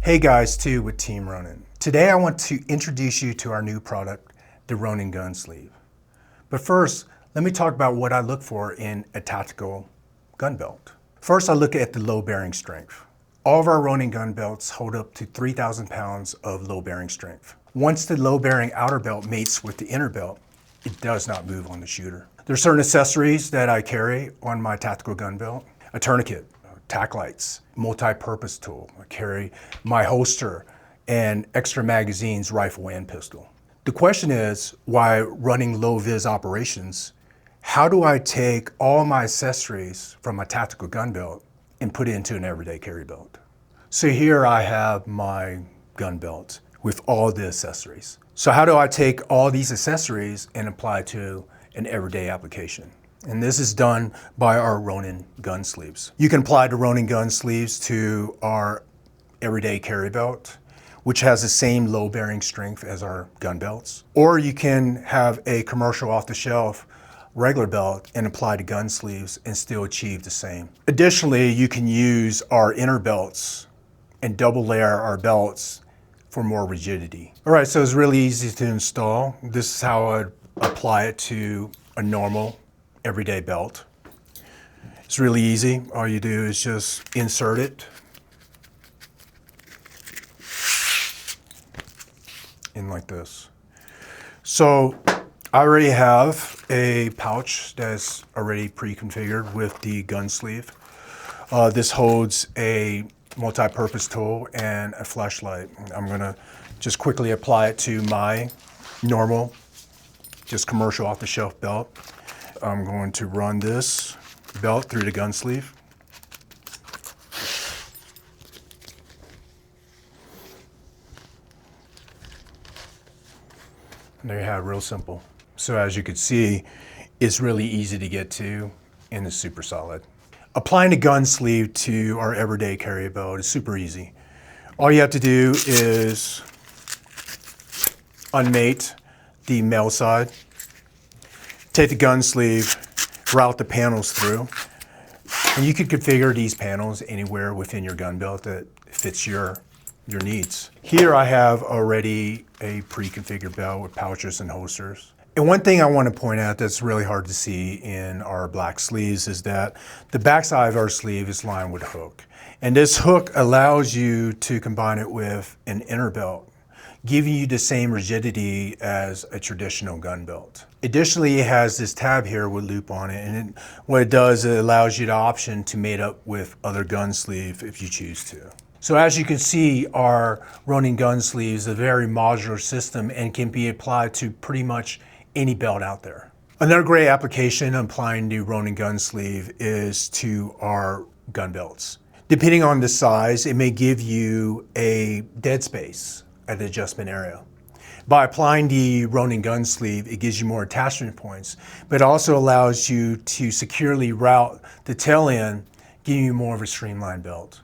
Hey guys, Stu with Team Ronin. Today I want to introduce you to our new product, the Ronin Gun Sleeve. But first, let me talk about what I look for in a tactical gun belt. First, I look at the low bearing strength. All of our Ronin gun belts hold up to 3,000 pounds of low bearing strength. Once the low bearing outer belt mates with the inner belt, it does not move on the shooter. There are certain accessories that I carry on my tactical gun belt. A tourniquet, tack lights, multi-purpose tool. I carry my holster and extra magazines, rifle and pistol. The question is, while running low-vis operations, how do I take all my accessories from my tactical gun belt and put it into an everyday carry belt? So here I have my gun belt with all the accessories. So how do I take all these accessories and apply to an everyday application? And this is done by our Ronin Gun Sleeves. You can apply the Ronin Gun Sleeves to our everyday carry belt, which has the same low bearing strength as our gun belts. Or you can have a commercial off-the-shelf regular belt and apply the gun sleeves and still achieve the same. Additionally, you can use our inner belts and double layer our belts for more rigidity. All right, so it's really easy to install. This is how I'd apply it to a normal everyday belt. It's really easy. All you do is just insert it in like this. So I already have a pouch that's already pre-configured with the gun sleeve. This holds a multi-purpose tool and a flashlight. I'm gonna just quickly apply it to my normal, just commercial off-the-shelf belt. I'm going to run this belt through the gun sleeve. And there you have it, real simple. So as you can see, it's really easy to get to and it's super solid. Applying the gun sleeve to our everyday carry belt is super easy. All you have to do is unmate the male side, take the gun sleeve, route the panels through, and you can configure these panels anywhere within your gun belt that fits your needs. Here I have already a pre-configured belt with pouches and holsters. And one thing I want to point out that's really hard to see in our black sleeves is that the backside of our sleeve is lined with a hook. And this hook allows you to combine it with an inner belt, giving you the same rigidity as a traditional gun belt. Additionally, it has this tab here with loop on it, and what it does, it allows you the option to mate up with other gun sleeve if you choose to. So as you can see, our Ronin Gun Sleeve is a very modular system and can be applied to pretty much any belt out there. Another great application of applying the Ronin Gun Sleeve is to our gun belts. Depending on the size, it may give you a dead space at the adjustment area. By applying the Ronin Gun Sleeve, it gives you more attachment points, but it also allows you to securely route the tail end, giving you more of a streamlined belt.